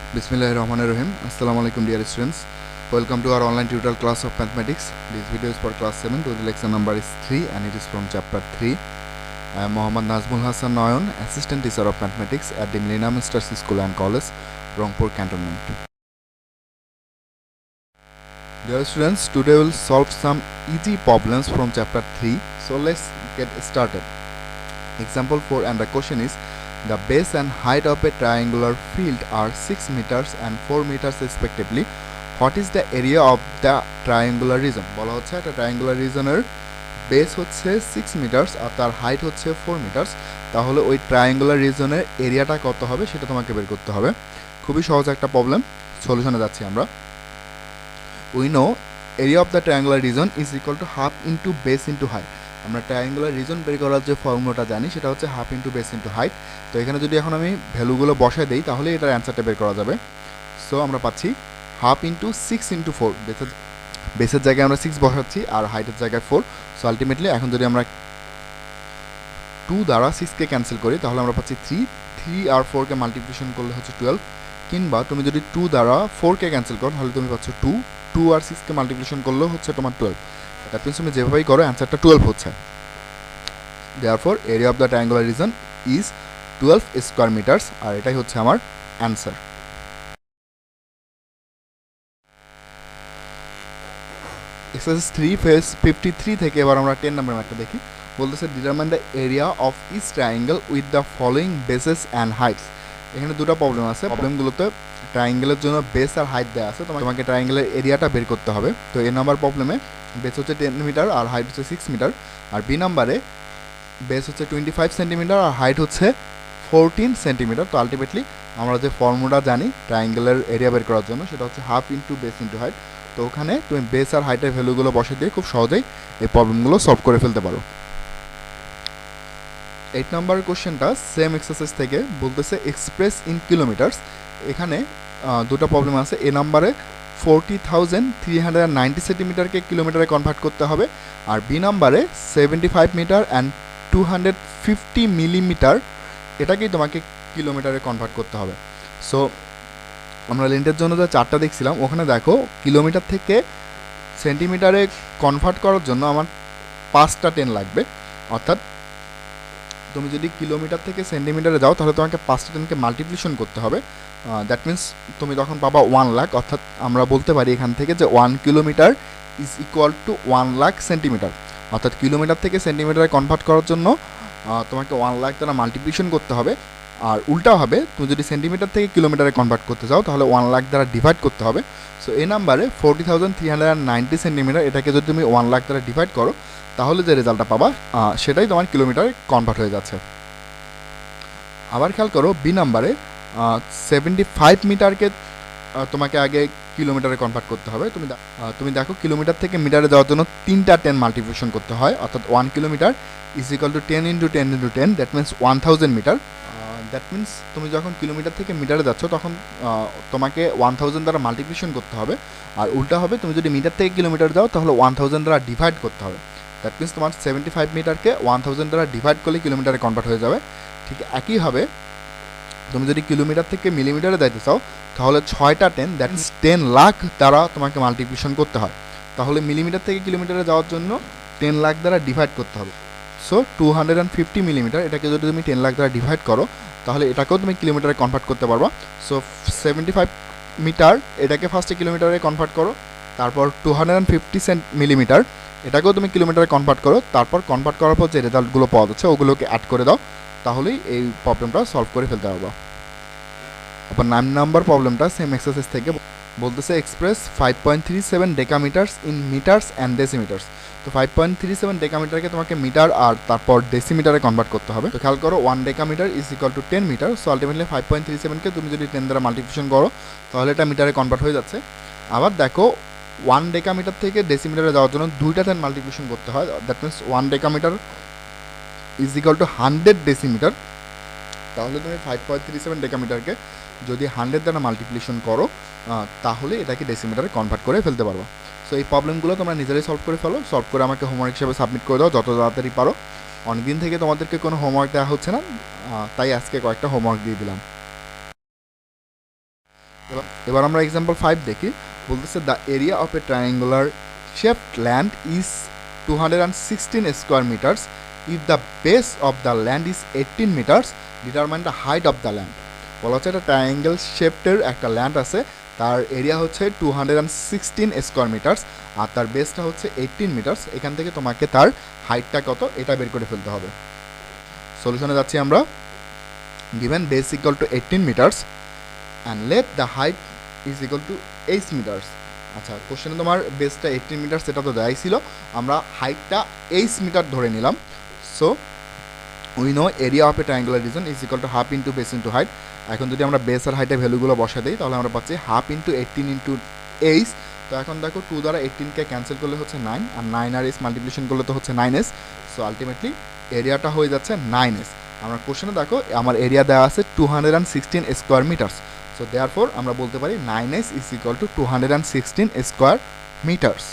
Bismillahirrahmanirrahim. Assalamu alaikum dear students. Welcome to our online tutorial class of mathematics. This video is for class 7. Today lecture number is 3 and it is from chapter 3. I am Mohammad Nazmul Hassan Noyon, assistant teacher of mathematics at the Millennium Stars School and College, Rangpur Cantonment. Dear students, today we will solve some easy problems from chapter 3. So let's get started. Example 4, and the question is, the base and height of a triangular field are 6 meters and 4 meters respectively. What is the area of the triangular region? বলা হচ্ছে একটা triangular regionের base হচ্ছে 6 metres আর তার height হচ্ছে 4 metres. তাহলে ওই triangular regionের এরিয়াটা কত হবে সেটা তোমাকে বের করতে হবে। খুবই সহজ একটা প্রবলেম, সলিউশনে যাচ্ছি আমরা। We know area of the triangular region is equal to half into base into height. আমরা ট্রায়াঙ্গুলার রিজন বের করার যে ফর্মুলাটা জানি সেটা হচ্ছে half into base into height. তো এখানে যদি এখন আমি ভ্যালুগুলো বসায় দিই তাহলে এটার অ্যান্সারটা বের করা যাবে। সো আমরা পাচ্ছি হাফ ইন্টু 6 ইন্টু 4, বেসের জায়গায় আমরা 6 বসাচ্ছি আর হাইটের জায়গায় 4। সো আলটিমেটলি এখন যদি আমরা 2 দ্বারা 6কে ক্যান্সেল করি তাহলে আমরা পাচ্ছি 3 আর 4কে মাল্টিপ্লিকেশন করলে হচ্ছে 12, কিংবা তুমি যদি 2 দ্বারা 4কে ক্যান্সেল করো তাহলে তুমি পাচ্ছ 2 আর 6কে মাল্টিপ্লিকেশন করলেও হচ্ছে তোমার 12। দ্যাট মিনস তুমি যেভাবেই করো অ্যান্সারটা 12 হচ্ছে। Therefore area of the triangular region is 12 square meters আর এটাই হচ্ছে আমার অ্যান্সার। এক্সারসাইজ 3 পেজ 53 থেকে এবার আমরা 10 নম্বর ম্যাথটা দেখি। বলতেছে determine the area of each triangle with the following bases and heights. এখানে দুটো প্রবলেম আছে। প্রবলেমগুলোতে ট্রায়াঙ্গেলের জন্য বেস আর হাইট দেওয়া আছে, তোমাকে ট্রায়াঙ্গেলের এরিয়াটা বের করতে হবে। তো এ নাম্বার প্রবলেমে বেস হচ্ছে 10 মিটার আর হাইট হচ্ছে 6 মিটার, আর বি নাম্বারে বেস হচ্ছে 25 সেন্টিমিটার আর হাইট হচ্ছে 14 সেন্টিমিটার। তো আলটিমেটলি আমরা যে ফর্মুলা জানি ট্রায়াঙ্গেলের এরিয়া বের করার জন্য সেটা হচ্ছে half into base into height. তো ওখানে তুমি বেস আর হাইটের ভ্যালুগুলো বসে দিয়ে খুব সহজেই এই প্রবলেমগুলো সলভ করে ফেলতে পারো। 8 নাম্বার কোশ্চেনটা সেম এক্সারসাইজ থেকে বলতেছে এক্সপ্রেস ইন কিলোমিটার্স। এখানে দুটো প্রবলেম আছে। এ নাম্বারে 40,390 সেন্টিমিটারকে কিলোমিটারে কনভার্ট করতে হবে, আর বি নাম্বারে 75 মিটার অ্যান্ড 250 মিলিমিটার এটাকেই তোমাকে কিলোমিটারে কনভার্ট করতে হবে। সো আমরা লেন্থের জন্য যে চারটা দেখছিলাম ওখানে দেখো কিলোমিটার থেকে সেন্টিমিটারে কনভার্ট করার জন্য আমার 5টা 10 লাগবে। অর্থাৎ তুমি যদি কিলোমিটার থেকে সেন্টিমিটারে যাও তাহলে তোমাকে 5টা 10কে মাল্টিপ্লিকেশন করতে হবে। দ্যাট মিন্স তুমি তখন পাবা 1 লাখ। অর্থাৎ আমরা বলতে পারি এখান থেকে যে 1 kilometre is equal two 1 lakh centimetre. অর্থাৎ কিলোমিটার থেকে সেন্টিমিটারে কনভার্ট করার জন্য তোমাকে 1 লাখ দ্বারা মাল্টিপ্লিকেশন করতে হবে, আর উল্টা হবে তুমি যদি সেন্টিমিটার থেকে কিলোমিটারে কনভার্ট করতে চাও তাহলে 1 লাখ দ্বারা ডিভাইড করতে হবে। সো এই নাম্বারে 40,390 সেন্টিমিটার এটাকে যদি তুমি 1 লাখ দ্বারা ডিভাইড করো তাহলে যে রেজাল্টটা পাবা সেটাই তোমার কিলোমিটারে কনভার্ট হয়ে যাচ্ছে। আবার খেয়াল করো বি নাম্বারে 75 মিটারকে তোমাকে আগে কিলোমিটারে কনভার্ট করতে হবে। তুমি দেখো কিলোমিটার থেকে মিটারে যাওয়ার জন্য 3টা 10 মাল্টিপ্লিকেশন করতে হয়। অর্থাৎ 1 kilometre is equal to 10 into 10 into 10, that means 1000 metre. That means তুমি যখন কিলোমিটার থেকে মিটারে যাচ্ছ তখন তোমাকে 1000 দ্বারা মাল্টিপ্লিকেশন করতে হবে, আর উল্টা হবে তুমি যদি মিটার থেকে কিলোমিটার যাও তাহলে 1000 দ্বারা ডিভাইড করতে হবে। দ্যাট মিনস তোমার 75 মিটারকে 1000 দ্বারা ডিভাইড করলে কিলোমিটারে কনভার্ট হয়ে যাবে। ঠিক একইভাবে তুমি যদি কিলোমিটার থেকে মিলিমিটারে যাইতে চাও তাহলে 6টা 10, দ্যাট মিনস 10 লাখ দ্বারা তোমাকে মাল্টিপ্লিকেশন করতে হয়। তাহলে মিলিমিটার থেকে কিলোমিটারে যাওয়ার জন্য 10 লাখ দ্বারা ডিভাইড করতে হবে। সো 250 মিলিমিটার এটাকে যদি তুমি 10 লাখ দ্বারা ডিভাইড করো তাহলে এটাকেও তুমি কিলোমিটারে কনভার্ট করতে পারবা। সো 75 মিটার এটাকে ফার্স্টে কিলোমিটারে কনভার্ট করো, তারপর 250 মিলিমিটার এটাকেও তুমি কিলোমিটারে কনভার্ট করো, তারপর কনভার্ট করার পর যে রেজাল্টগুলো পাওয়া যাচ্ছে ওগুলোকে অ্যাড করে দাও, তাহলেই এই প্রবলেমটা সলভ করে ফেলতে পারবো। আবার 9 নাম্বার প্রবলেমটা সেম এক্সারসাইজ থেকে বলতেছে এক্সপ্রেস 5.37 ডেকামিটার্স ইন মিটার্স অ্যান্ড ডেসিমিটার্স। তো 5.37 ডেকামিটারকে তোমাকে মিটার আর তারপর ডেসিমিটারে কনভার্ট করতে হবে। তো খেয়াল করো 1 decametre is equal to 10 metre. So ultimately 5.37কে তুমি যদি 10 দ্বারা মাল্টিপ্লিকেশন করো তাহলে এটা মিটারে কনভার্ট হয়ে যাচ্ছে। আবার দেখো 1 ডেকামিটার থেকে ডেসিমিটারে যাওয়ার জন্য 2টা 10 মাল্টিপ্লিকেশন করতে হয়। That means 1 decametre is equal to 100 decimetre. তাহলে তুমি 5.37 ডেকামিটারকে যদি 100 দ্বারা মাল্টিপ্লিকেশন করো তাহলে এটাকে ডেসিমিটারে কনভার্ট করে ফেলতে পারবো। সো এই প্রবলেমগুলো তোমরা নিজেরাই সলভ করে ফেলো, সলভ করে আমাকে হোমওয়ার্ক হিসেবে সাবমিট করে দাও যত তাড়াতাড়ি পারো। অনেকদিন থেকে তোমাদেরকে কোনো হোমওয়ার্ক দেওয়া হচ্ছে না, তাই আজকে কয়েকটা হোমওয়ার্ক দিয়ে দিলাম। এবার আমরা এক্সাম্পল 5 দেখি। বলতেছে the area of a triangular shaped land is 216 square metres if the base of the land is 18 metres determine the height of the land. বলা হচ্ছে একটা ট্রায়াঙ্গেল শেপটের একটা ল্যান্ড আছে, তার এরিয়া হচ্ছে 216 স্কোয়ার মিটার্স আর তার বেসটা হচ্ছে 18 মিটার্স। এখান থেকে তোমাকে তার হাইটটা কত এটা বের করে ফেলতে হবে। সলিউশনে যাচ্ছি আমরা। Given base equal to 18 metres and let the height is equal to 8 metres. আচ্ছা, কোশ্চেনে তোমার বেসটা 18 মিটার সেটা তো দেয়াই ছিল, আমরা হাইটটা 8 মিটার ধরে নিলাম। So we know area of a triangular reason is equal to half into base into height. এখন যদি আমরা বেস আর হাইটের ভ্যালুগুলো বসা দিই তাহলে আমরা পাচ্ছি হাফ ইন্টু 18 ইন্টু 8। তো এখন দেখো 2 দ্বারা 18কে ক্যান্সেল করলে হচ্ছে 9 আর 9 আর 8 মাল্টিপ্লিকেশন করলে তো হচ্ছে 9s। সো আলটিমেটলি এরিয়াটা হয়ে যাচ্ছে 9s। আমরা কোশ্চেনে দেখো আমার এরিয়া দেওয়া আছে 216 স্কোয়ার মিটার্স। সো দেয়ারফর আমরা বলতে পারি 9s is equal to 216 square metres.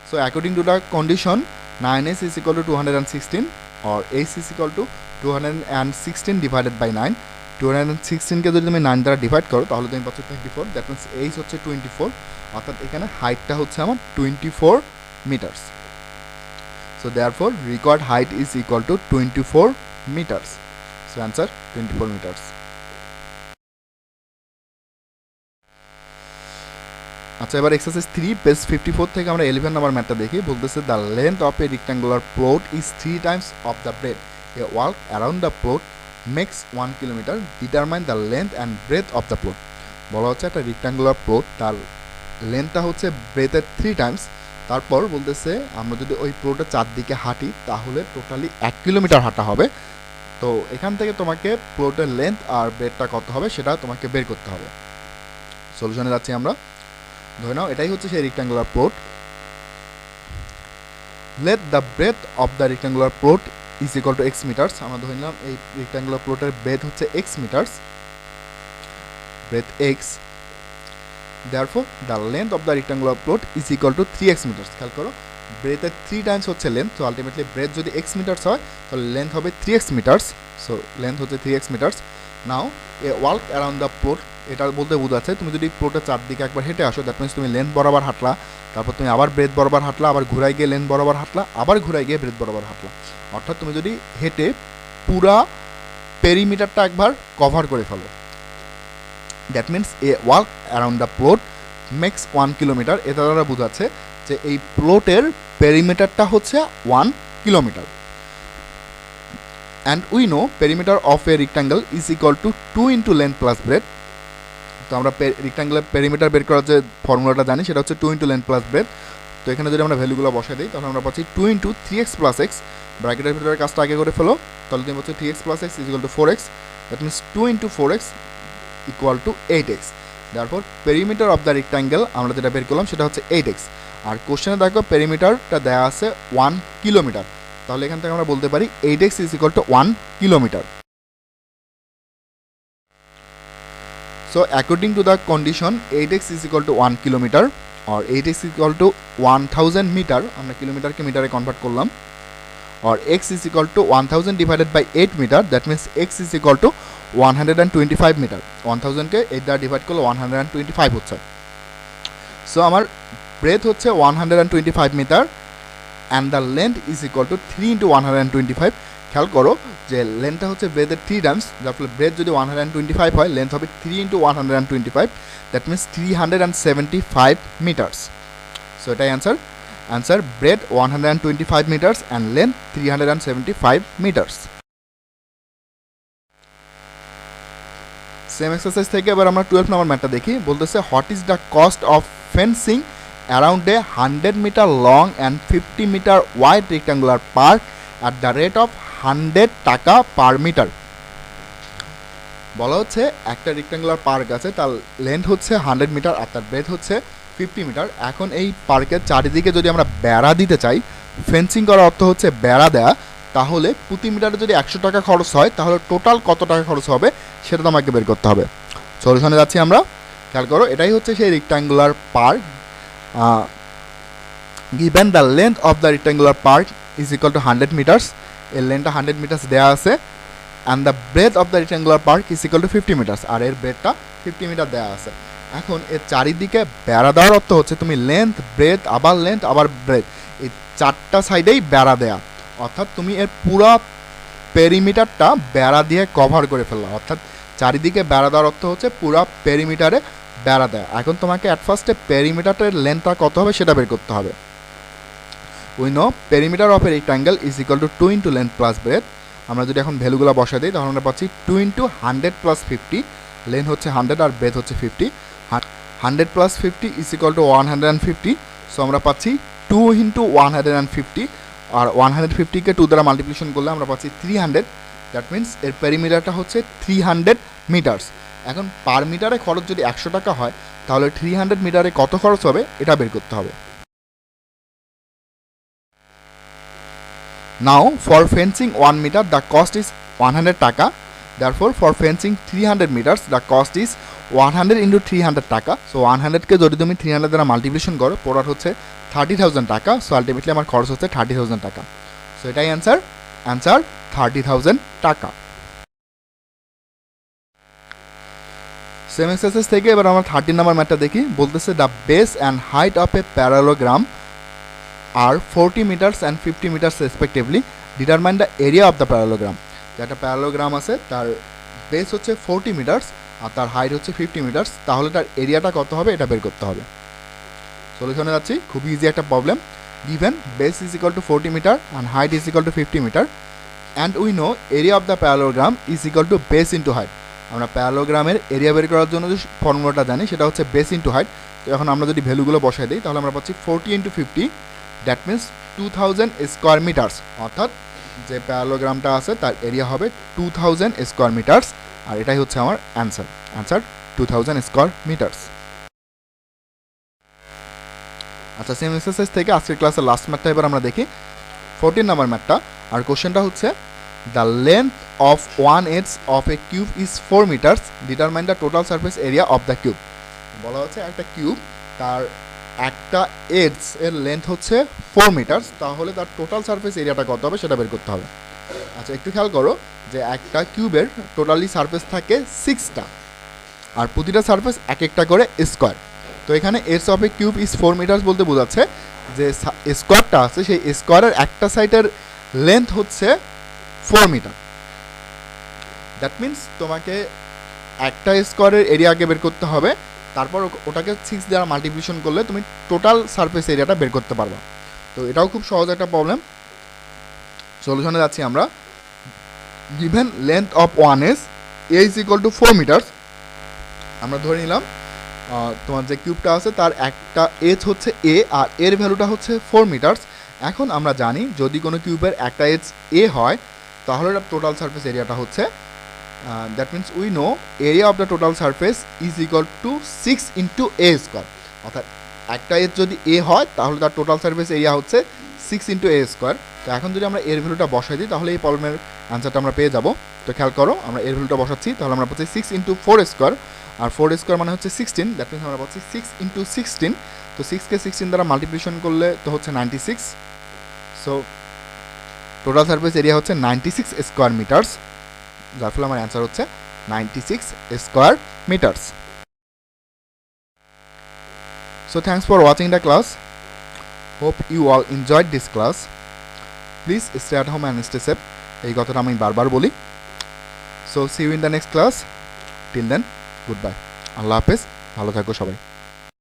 So according to the condition 9s is equal to 216 or 8 is equal to 216 divided by 9। 216কে যদি তুমি 9 দ্বারা ডিভাইড করো তাহলে তুমি পাচ্ছ 24, দ্যাট মিনস এইচ হচ্ছে 24, অর্থাৎ এখানে হাইটটা হচ্ছে আমার 24 metres. So therefore required height is equal to 24 metres. So answer 24 metres. আচ্ছা, এবার এক্সারসাইজ 3 পেজ 54 থেকে আমরা 11 নাম্বার ম্যাথটা দেখি। বলতেছে the length of a rectangular plot is 3 times of the breadth. A walk around the plot makes 1 kilometre, determine the length and breadth of the plot. বলা হচ্ছে একটা রেক্ট্যাঙ্গুলার প্লট, তার লেন্থটা হচ্ছে ব্রেথের 3 টাইমস। তারপর বলতেছে আমরা যদি ওই প্লটের চারদিকে হাঁটি তাহলে টোটালি 1 কিলোমিটার হাঁটা হবে। তো এখান থেকে তোমাকে প্লটের লেন্থ আর ব্রেথটা কত হবে সেটা তোমাকে বের করতে হবে। সলিউশনে যাচ্ছি আমরা। ধরে নাও এটাই হচ্ছে সেই rectangular plot. Let the breadth of the rectangular plot is equal to x metres. আমরা ধরে নিলাম এই রেক্ট্যাঙ্গুলার প্লটের ব্রেথ হচ্ছে x metres, breadth x. Therefore the length of the rectangular plot is equal to 3x metres. খেয়াল করো ব্রেথের 3 times হচ্ছে লেন্থ, তো আলটিমেটলি ব্রেথ যদি এক্স মিটার্স হয় তাহলে লেন্থ হবে 3x মিটার্স। সো লেন্থ হচ্ছে 3x metres. Now a walk around the plot, এটা বলতে বোঝাচ্ছে তুমি যদি প্লটের চারদিকে একবার হেঁটে আসো, দ্যাট মিনস তুমি লেন্থ বরাবর হাঁটলা, তারপর তুমি আবার ব্রেথ বরাবর হাঁটলা, আবার ঘুরাই গিয়ে লেন্থ বরাবর হাঁটলা, আবার ঘুরাই গিয়ে ব্রেথ বরাবর হাঁটলা। অর্থাৎ তুমি যদি হেঁটে পুরা পেরিমিটারটা একবার কভার করে ফেলো, that means a walk around the plot makes 1 kilometre. এটা দ্বারা বোঝাচ্ছে যে এই প্লটের পেরিমিটারটা হচ্ছে 1 kilometre. And we know perimeter of a rectangle is equal to 2 into length plus breadth. তো আমরা রেক্ট্যাঙ্গুলার পেরিমিটার বের করার যে ফর্মুলাটা জানি সেটা হচ্ছে 2 ইন্টু লেন্থ প্লাস ব্রেথ। তো এখানে যদি আমরা ভ্যালুগুলো বসাই দিই তাহলে আমরা পাচ্ছি 2 ইন্টু 3x প্লাস এক্স। ব্র্যাকেটের ভিতরে কাজটা আগে করে ফেলো, তাহলে তুমি পাচ্ছি 3x plus x is equal two 4x, that means 2 into 4x equal to 8x। তারপর পেরিমিটার অফ দ্য রেক্ট্যাঙ্গেল আমরা যেটা বের করলাম সেটা হচ্ছে 8x। আর কোশ্চেনে দেখো পেরিমিটারটা দেওয়া আছে 1 কিলোমিটার, তাহলে এখান থেকে আমরা বলতে পারি 8x is equal two 1 kilometre. So according to the condition 8x is equal to 1 kilometer or 8x is equal to 1000 meter, আমরা কিলোমিটারকে মিটারে কনভার্ট করলাম, or x is equal to 1000 divided by 8 meter, that means x is equal to 125 meter। 1000 কে 8 দ্বারা divide করলে 125 হচ্ছে। So আমার breadth হচ্ছে 125 metre and the length is equal to 3 into 125। খেয়াল করো যে লেন্থটা হচ্ছে ব্রেথের 3 টাইমস, যার ফলে ব্রেথ যদি 125 হয় লেন্থ হবে 3 into 125, that means 375 metres. So এটাই answer breadth 125 metres and length 375 metres. Same exercise থেকে এবার আমরা 12 নম্বর ম্যাথটা দেখি। বলতেছে what is the cost of fencing around a 100 metre long and 50 metre wide rectangular park at the rate of 100 টাকা per metre. বলা হচ্ছে একটা রেক্ট্যাঙ্গুলার পার্ক আছে, তার লেন্থ হচ্ছে 100 মিটার আর তার ব্রেথ হচ্ছে 50 মিটার। এখন এই পার্কের চারিদিকে যদি আমরা বেড়া দিতে চাই, ফেন্সিং করার অর্থ হচ্ছে বেড়া দেয়া, তাহলে প্রতি মিটারে যদি 100 টাকা খরচ হয় তাহলে টোটাল কত টাকা খরচ হবে সেটা তো আমাকে বের করতে হবে। সলিউশনে যাচ্ছি আমরা। খেয়াল করো এটাই হচ্ছে সেই rectangular park. Given the length of the rectangular park is equal to 100 metres. এর লেন্থটা 100 মিটার্স দেওয়া আছে and the breadth of the rectangular park is equal to 50 metres, আর এর ব্রেথটা 50 মিটার দেওয়া আছে। এখন এর চারিদিকে বেড়া দেওয়ার অর্থ হচ্ছে তুমি লেন্থ ব্রেথ আবার ব্রেথ এই চারটা সাইডেই বেড়া দেয়া, অর্থাৎ তুমি এর পুরো পেরিমিটারটা বেড়া দিয়ে কভার করে ফেললা, অর্থাৎ চারিদিকে বেড়া দেওয়ার অর্থ হচ্ছে পুরো পেরিমিটারে বেড়া দেয়া। এখন তোমাকে অ্যাট ফার্স্টে পেরিমিটারের লেন্থটা কত হবে সেটা বের করতে হবে। We know perimeter of a rectangle is equal to 2 into length plus breadth. আমরা যদি এখন ভ্যালুগুলো বসাই দিই তাহলে আমরা পাচ্ছি 2 ইন্টু 100 প্লাস 50, লেন্থ হচ্ছে 100 আর ব্রেথ হচ্ছে 50, 100 plus 50 is equal two 150। So আমরা পাচ্ছি 2 ইন্টু 150, আর 150কে 2 দ্বারা মাল্টিপ্লিকেশন করলে আমরা পাচ্ছি 300। দ্যাট মিনস এর পেরিমিটারটা হচ্ছে 300 মিটার্স। এখন পার মিটারে খরচ যদি 100 টাকা হয় তাহলে 300 মিটারে কত খরচ হবে এটা বের করতে হবে। Now for fencing 1 meter the cost is 100 টাকা, therefore for fencing 300 meters the cost is 100 into 300 টাকা। সো 100কে যদি তুমি 300 দ্বারা মাল্টিপ্লিকেশন করো প্রোডাক্ট হচ্ছে 30,000 টাকা। সো আলটিমেটলি আমার খরচ হচ্ছে 30,000 টাকা। সো এটাই অ্যান্সার 30,000 টাকা। সেম এক্সারসাইজ থেকে এবার আমরা 13 নাম্বার ম্যাথটা দেখি। বলতেছে the base and height of a parallelogram are 40 metres and 50 metres respectively, determine the area of the parallelogram. যেটা প্যারালোগ্রাম আছে তার বেস হচ্ছে 40 মিটার্স আর তার হাইট হচ্ছে 50 মিটার্স, তাহলে তার এরিয়াটা কত হবে এটা বের করতে হবে। সলিউশনে যাচ্ছি, খুবই ইজি একটা problem. Given base is equal to 40 metre and height is equal to 50 metre and we know area of the parallelogram is equal to base into height. আমরা প্যারালোগ্রামের এরিয়া বের করার জন্য যে ফর্মুলাটা জানি সেটা হচ্ছে বেস ইন্টু হাইট। তো এখন আমরা যদি ভ্যালুগুলো বসাই দিই তাহলে আমরা পাচ্ছি 40 into 50, that means 2000 square metres, অর্থাৎ যে প্যারালোগ্রামটা আছে তার এরিয়া হবে 2000 স্কোয়ার মিটার্স, আর এটাই হচ্ছে আমার অ্যান্সার 2000 স্কোয়ার মিটার্স। আচ্ছা, সেম এক্সারসাইজ থেকে আজকের ক্লাসের লাস্ট ম্যাথটা এবার আমরা দেখি 14 নাম্বার ম্যাথটা। আর কোশ্চেনটা হচ্ছে the length of 1 edge of a cube is 4 metres, determine the total surface area of the cube. বলা হচ্ছে একটা কিউব তার একটা এজ এর লেন্থ হচ্ছে 4 মিটার্স, তাহলে তার টোটাল সারফেস এরিয়াটা কত হবে সেটা বের করতে হবে। আচ্ছা, একটু খেয়াল করো যে একটা কিউবের টোটালি সারফেস থাকে 6টা আর প্রতিটা সারফেস এক একটা করে স্কোয়ার। তো এখানে edge of a cube is 4 metres বলতে বোঝাচ্ছে যে স্কোয়ারটা আছে সেই স্কোয়ারের একটা সাইডের লেন্থ হচ্ছে 4 মিটার। দ্যাট মিনস তোমাকে একটা স্কোয়ারের এরিয়া আগে বের করতে হবে, তারপর ওটাকে 6 দ্বারা মাল্টিপ্লিকেশন করলে তুমি টোটাল সারফেস এরিয়াটা বের করতে পারবা। তো এটাও খুব সহজ একটা প্রবলেম। সলিউশনে যাচ্ছি আমরা। Given length of 1 edge a is equal to 4 metres. আমরা ধরে নিলাম তোমার যে কিউবটা আছে তার একটা এজ হচ্ছে এ আর এর ভ্যালুটা হচ্ছে 4 মিটার্স। এখন আমরা জানি যদি কোনো কিউবের একটা এজ এ হয় তাহলে টোটাল সারফেস এরিয়াটা হচ্ছে that means we know area of the total surface is equal two 6 into A square, অর্থাৎ একটা এজ যদি এ হয় তাহলে তার টোটাল সারফেস এরিয়া হচ্ছে 6 ইন্টু এ স্কোয়ার। তো এখন যদি আমরা এর ভ্যালুটা বসাই দিই তাহলে এই প্রবলেমের অ্যান্সারটা আমরা পেয়ে যাব। তো খেয়াল করো আমরা এর ভ্যালুটা বসাচ্ছি, তাহলে আমরা পাচ্ছি 6 ইন্টু 4 স্কোয়ার, আর 4 স্কোয়ার মানে হচ্ছে 16, দ্যাট মিনস আমরা পাচ্ছি 6 ইন্টু 16। তো 6কে 16 দ্বারা মাল্টিপ্লিকেশন করলে তো হচ্ছে 96। সো টোটাল সারফেস এরিয়া হচ্ছে 96 স্কোয়ার মিটার্স, যার ফলে আমার অ্যান্সার হচ্ছে 96 square metres. So thanks for watching the class. Hope you all enjoyed this class. Please stay at home and stay safe. এই কথাটা আমি বারবার বলি। So see you in the next class. Till then, goodbye. আল্লাহ হাফেজ, ভালো থাকো সবাই।